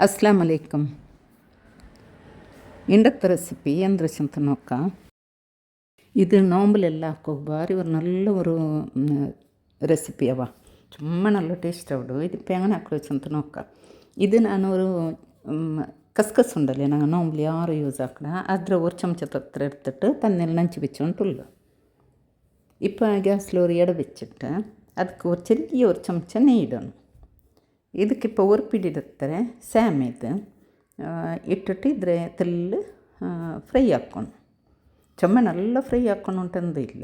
Assam alaikum. ಇಂಡತ್ತ recipe ಏನು ಅಂತ ನೋಕ್ಕ. ಇದು ನೋಂಬಲೆಲ್ಲ ಹಾಕೋ ಬಾರಿ ಒಂದು நல்ல ஒரு ರೆಸಿಪಿ ಅವ, ತುಂಬ நல்ல ಟೇಸ್ಟ್ ಅವಡು. ಇದು ಪೆಂಗನ ಹಾಕೋ ಅಂತ ನೋಕ್ಕ. ಇದು ನಾನು ஒரு ಕಸ್ಕಸ್ ಉಂಡಲ್ಲ, ನಂಗೆ ನೋಂಬಲಿ ಯಾರು ಯೂಸ್ ಹಾಕಣ ಅದರ ஒரு ಚಮಚ ಹತ್ರ എടുത്തിട്ട് തന്നെല്ലാം നനച്ച് വെച്ചോണ്ടുള്ളു. ഇപ്പോൾ ഗ്യാസിൽ ഒരു എട വെച്ചിട്ട് ಅದಕ್ಕೆ ஒரு ചെറിയ ஒரு ಚಮಚ നെയ്യ് ഇടണം. ಇದಕ್ಕಿപ്പോൾ ஒரு ಪಿಡಿ ಇಡುತ್ತಾರೆ ಸ್ಯಾಮೆದು ಇಟ್ಟಿಟ್ಟು ಇದ್ರೆ ತೆಲ್ಲು ಫ್ರೈ ಹಾಕ್ಕೊಂಡು ಚೊಮ್ಮೆ ನಲ್ಲ ಫ್ರೈ ಹಾಕ್ಕೊಂಡು ಉಂಟಂದು ಇಲ್ಲ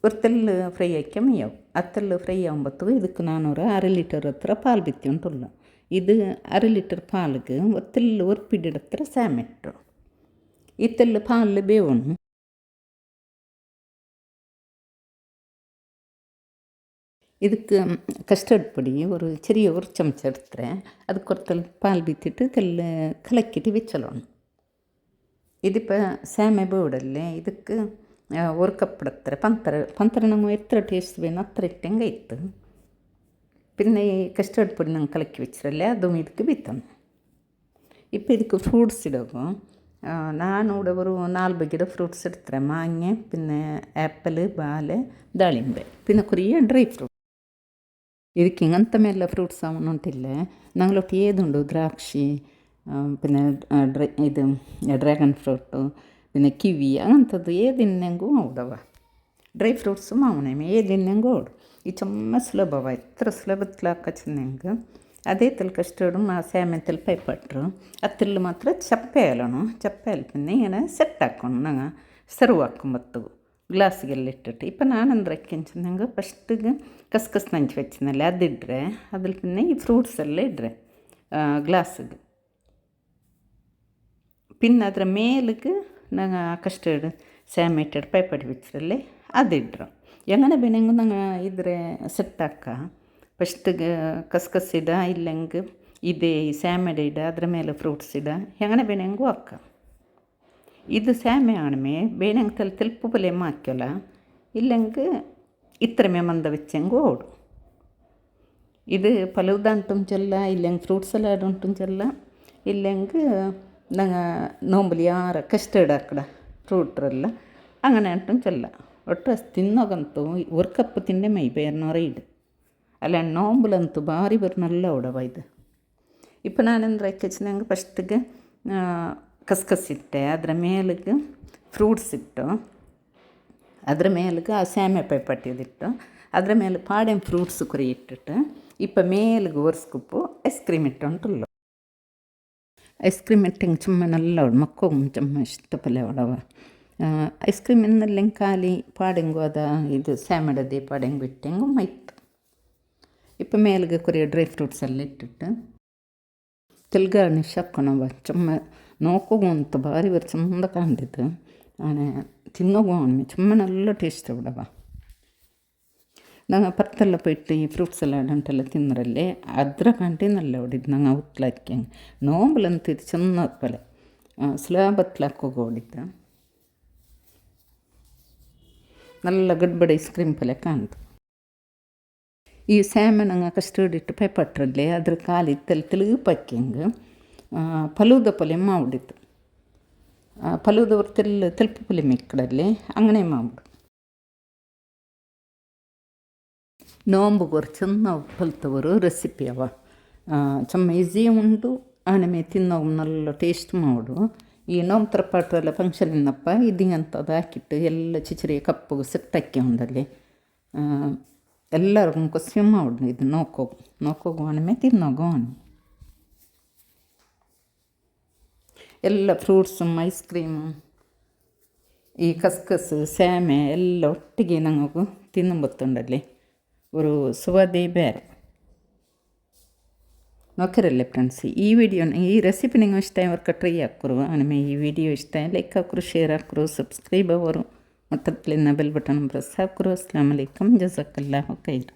ஒரு ತೆಲ್ಲು ಫ್ರೈ ಹಾಕಿ ಮೇಯವು. ಆ ತೆಲ್ಲು ಫ್ರೈ ಆಗುಂಬತ್ತು ಇದಕ್ಕೆ ನಾನು ஒரு அரை லிட்டர் ಹತ್ರ ಪಾಲು ಬಿತ್ತಿ ಉಂಟುಲ್ಲ. ಇದು ಅரை லிட்டர் ಪಾಲಿಗೆ ஒரு ತೆಲ್ಲು ஒரு ಪಿಡಿ ಇಡುತ್ತಾರೆ ಸ್ಯಾಮೆ ಇಟ್ಟು ಈ ತೆಲ್ಲು ಪಾಲು ಬೇವಣು. இதுக்கு கஸ்டர்ட் பொடி ஒரு சிறிய ஒரு ಚಮಚ எடுத்துகிறேன். அதுக்கு ஒரு தெல் பால் ಬಿತ್ತಿಟ್ಟು ತೆಲ್ಲ ಕಲಕ್ಕಿಟ್ಟು வெச்சலணும். ಇದು இப்போ ಸ್ಯಾಮೆ ಬೋಡಲ್ಲೇ ಇದಕ್ಕೆ ஒரு ಕಪ್ എടുத்துகிறேன். ಪಂತರ ನಂಗೆ ಎತ್ತರ ಟೇಸ್ಟ್ ವೇನು ಹತ್ರ ಇಟ್ಟಂಗೆ ಇತ್ತು. പിന്നെ ഈ കസ്റ്റർഡ് പൊടി ನಂಗೆ ಕಲಕ್ಕಿ വെച്ചിರಲ್ಲೇ അതും ಇದಕ್ಕೆ ಬಿತ್ತನು. ഇപ്പോൾ ಇದಕ್ಕೆ ಫ್ರೂಟ್ಸ್ ഇടും. ನಾನು ഇവിടെ ഒരു 4 ಬಗೆಯ ಫ್ರೂಟ್ಸ್ എടുத்துகிறேன். മാങ്ങ, പിന്നെ ಆ್ಯಪಲ್, ಬಾಳೆ, ದಾಳಿಂಬೆ, പിന്നെ കുറേ ಡ್ರೈ ಫ್ರೂಟ್. ಇದಕ್ಕೆ ಹಿಂಗಂತ ಮೇಲೆ ಫ್ರೂಟ್ಸ್ ಅವನು ಉಂಟಿಲ್ಲ. ನಂಗಳೊಟ್ಟು ಏದುಂಡು ದ್ರಾಕ್ಷಿ, പിന്നെ ಇದು ಡ್ರ್ಯಾಗನ್ ಫ್ರೂಟು, പിന്നെ ಕಿವಿ ಅಂಥದ್ದು ಏದಿನ್ನಂಗೂ ಅವಡವ. Dry fruits ಮಾವನೇ ಏದಿನ್ನಂಗೂ ಅವಡು. ಈ ಚೊಮ್ಮ ಸುಲಭವ, ಎತ್ತರ ಸುಲಭത്തിൽ ಹಾಕಚ್ಚಂಗೆ ಅದೇ ತೆಲ್ ಕಸ್ಟರ್ಡು ಸ್ಯಾಮೆ ತೆಲ್ ಪೈಪಟ್ರು ಅತ್ತಿಲ್ಲು ಮಾತ್ರ ಚಪ್ಪೆ ಅಲ್ಲೋಣ. ಚಪ್ಪೆ ಅಲ್ಲಿ പിന്നെ ഇങ്ങനെ സെറ്റ് ആക്കണം. ನಂಗೆ ಸರ್ವ್ ಹಾಕೊಂಬತ್ತು ಗ್ಲಾಸಿಗೆಲ್ಲ ಇಟ್ಟಿಟ್ಟು. ಇപ്പം ನಾನಂದ್ರೆ ಕೆಂಚಂದಂಗೆ ಫಸ್ಟಿಗೆ ಕಸ್ಕಸ್ ನಂಚು വെച്ചിരുന്നല്ല അതിട്ರೆ അതിൽ പിന്നെ ഈ ഫ്രൂട്ട്സ് എല്ലാം ഇട്ರೆ ഗ്ലാസ്സിಗೆ. പിന്നെ ಅದರ ಮೇಲಿಗೆ ನಂಗೆ ಕಸ್ಟರ್ಡ್ ಸ್ಯಾಮೆ ಇಟ್ಟಿಟ್ಟು ಪೈಪಡಿ വെച്ചിರಲ್ಲೇ അതിട്ರು. എങ്ങനെ ಬೇನೆಂಗು ನಂಗೆ ಇದ್ರೆ ಸೆಟ್ ಹಾಕ. ಫಸ್ಟಿಗೆ ಕಸ್ಕಸ್ ಇಡ ಇಲ್ಲಂಗೆ ಇದೇ ಸ್ಯಾಮೆಡ ಇಡ ಅದರ ಮೇಲೆ ಫ್ರೂಟ್ಸ್ ಇಡ ಹೆಂಗನೆ ಬೇನೆಂಗು ಹಾಕ. ಇದು ಸ್ಯಾಮೆ ಆಣಮೆ ಬೇನೆಂಗೆ ತೆಲ್ಪು ಪಲ್ಯಮ್ಮ ಹಾಕ್ಯೋಲ್ಲ ಇಲ್ಲಂಗೆ ಇತ್ರ ಮಂದ വെച്ചെങ്കു ಓಡು. ഇത് പലവിധം ചെല്ല ഇല്ലെങ്കിൽ ഫ്രൂട്ട് സലാഡ് ഉണ്ടും ചെല്ല ഇല്ലെങ്കിൽ ഞങ്ങൾ നോമ്പല് ಯಾರ ಕಸ್ಟರ್ಡ್ ಹಾಕಡ ಫ್ರೂಟ್ರೆಲ್ಲ അങ്ങനെ ഉണ്ടും ചെല്ല. ಒಟ್ಟು ತಿನ್ನೋಗಂತೂ ഒരു ಕಪ್ ತಿಂಡೆ ಮೈ ಬೇರ್ನೋರ ಇಡು ಅಲ್ಲ ನೋಂಬಲಂತೂ ಭಾರಿ ಬರ್ ನಲ್ಲ ಉಡವ ಇದು. ಇപ്പം ನಾನೆಂದ್ರೆ ಕೆಚ್ಚನಂಗೆ ಫಸ್ಟಿಗೆ ಕಸ್ಕಸ್ ಇಟ್ಟೆ, ಅದರ ಮೇಲಿಗೆ ಫ್ರೂಟ್ಸ್ ಇಟ್ಟು, ಅದರ ಮೇಲಿಗೆ ಆ ಸ್ಯಾಮೆ ಪೈಪಟ್ಟಿದಿಟ್ಟು, ಅದರ ಮೇಲೆ ಪಾಡೆಂ ಫ್ರೂಟ್ಸ್ ಕುರಿ ಇಟ್ಟಿಟ್ಟು ಇപ്പം ಮೇಲಿಗೆ ஒரு ಸ್ಕೂಪು ಐಸ್ ಕ್ರೀಮ್ ಇಟ್ಟುಂಟುಲ್ಲ. ಐಸ್ ಕ್ರೀಮ್ ಇಟ್ಟಂಗೆ ಚುಮ್ಮ ನಲ್ಲ ಉಡು ಮಕ್ಕೋಗು ಚುಮ್ಮ ಇಷ್ಟಪಲ್ಲೆ ಉಡವ. ಐಸ್ ಕ್ರೀಮ್ ಇನ್ನೆಲ್ಲಂಗೆ ಖಾಲಿ ಪಾಡೆಂಗು ಅದ ಇದು ಸ್ಯಾಮೆಡದೆ ಪಾಡೆಂಗು ಇಟ್ಟಂಗು ಮೈತು. ಇപ്പം ಮೇಲಿಗೆ ಕುರಿ ಡ್ರೈ ಫ್ರೂಟ್ಸ್ ಎಲ್ಲ ಇಟ್ಟಿಟ್ಟು ತೆಲ್ ಗಾರ್ನಿಷ್ ಹಾಕ್ಕೊಳವ. ಚುಮ್ಮ ನೋಕೋಗು ಅಂತ ಭಾರಿ ಬರ್ ಚಂದ ಕಾಣ್ತಿತ್ತು. ಆನೆ ತಿನ್ನೋಗು ಅವನು ಚುಮ್ಮ ನಲ್ಲ ಟೇಸ್ಟ್ ಬಿಡವ. ನಂಗೆ ಪತ್ತೆಲ್ಲ ಪೊಯ್ಟ್ಟು ಈ ಫ್ರೂಟ್ ಸಲಾಡ್ ಅಂತೆಲ್ಲ ತಿನ್ನರಲ್ಲೇ ಅದರ ಕಂಟಿ ನಲ್ಲ ಹೊಡಿದ್ದು ನಂಗೆ ಅವತ್ಲಾಕ್ಯಂಗೆ ನೋಂಬಲಂತ ಇದು ಚೆನ್ನ ಪಲೆ ಸುಲಭತ್ಲಾಕೋಗಿ ಹೊಡಿದ್ದು നല്ല ಗಡ್ಬಡ ಐಸ್ ಕ್ರೀಮ್ ಪಲೆ ಕಾಣ್ತು. ಈ ಸ್ಯಾಮೆ ನಂಗೆ ಕಸ್ಟರ್ಡ್ ಇಟ್ಟು ಪೈಪಟ್ರಲ್ಲೇ ಅದ್ರ ಕಾಲಿ ತೆಲುಗು ಪಕ್ಕಿಂಗೆ ಫಲೂದ ಪಲ್ಯ ಮಾಡಿತ್ತು. ಫಲೂದ ಅವ್ರು ತೆಲ್ಪು ಪಲ್ಯ ಮಿಕ್ಕಡಲ್ಲಿ ಅಂಗನೆ ಮಾಡ್ಬಿಡು. ನೋಂಬುಗೆ ஒரு ಚೆನ್ನ ಫಲ್ತವರು ರೆಸಿಪಿ ಅವ. ಚಮ್ಮ ಈಸಿ ಉಂಟು ಆಮೇಲೆ ತಿನ್ನೋವು ನಲ್ಲ ಟೇಸ್ಟ್ ಮಾಡು. ಈ ನೋಂಬು ತರಪಾಟು ಎಲ್ಲ ಫಂಕ್ಷನ್ ಇನ್ನಪ್ಪ ಇದಿಂಗಂತದ್ದು ಹಾಕಿಟ್ಟು ಎಲ್ಲ ಚಿಚರಿ ಕಪ್ಪು ಸೆಟ್ ಹಾಕಿ ಉಂಡಲ್ಲಿ ಎಲ್ಲರಿಗೂ ಕೊಸಿ ಮಾಡು. ಇದು ನೋಕೋಗು ಆಮೇಲೆ ತಿನ್ನೋಗು ಅವನು ಎಲ್ಲ ಫ್ರೂಟ್ಸು ಐಸ್ ಕ್ರೀಮು ಈ ಕಸ್ಕಸ್ ಸ್ಯಾಮೆ ಎಲ್ಲ ಒಟ್ಟಿಗೆ ನಂಗೂ ತಿನ್ನಬತ್ತುಂಡಲ್ಲಿ ഒരു ಸುವಾದೇ ಬೇರೆ ನೋಕಿರಲ್ಲೇ ಫ್ರೆಂಡ್ಸ್. ಈ ವಿಡಿಯೋನ ಈ ರೆಸಿಪಿ ನಿಂಗೆ ಇಷ್ಟ ಅವರ್ಕ ಟ್ರೈ ಹಾಕರು ಆಮೇಲೆ ಈ ವಿಡಿಯೋ ಇಷ್ಟ ಲೈಕ್ ಹಾಕರು, ಶೇರ್ ಹಾಕರು, ಸಬ್ಸ್ಕ್ರೈಬ್ ಅವರು ಮತ್ತಲ್ಲಿನ ಬೆಲ್ ಬಟನ್ ಪ್ರೆಸ್ ಹಾಕರು. ಅಸ್ಲಾಂ ಅಲೈಕಮ್, ಜಜಾಕಲ್ಲಾಹು ಖೈರ್.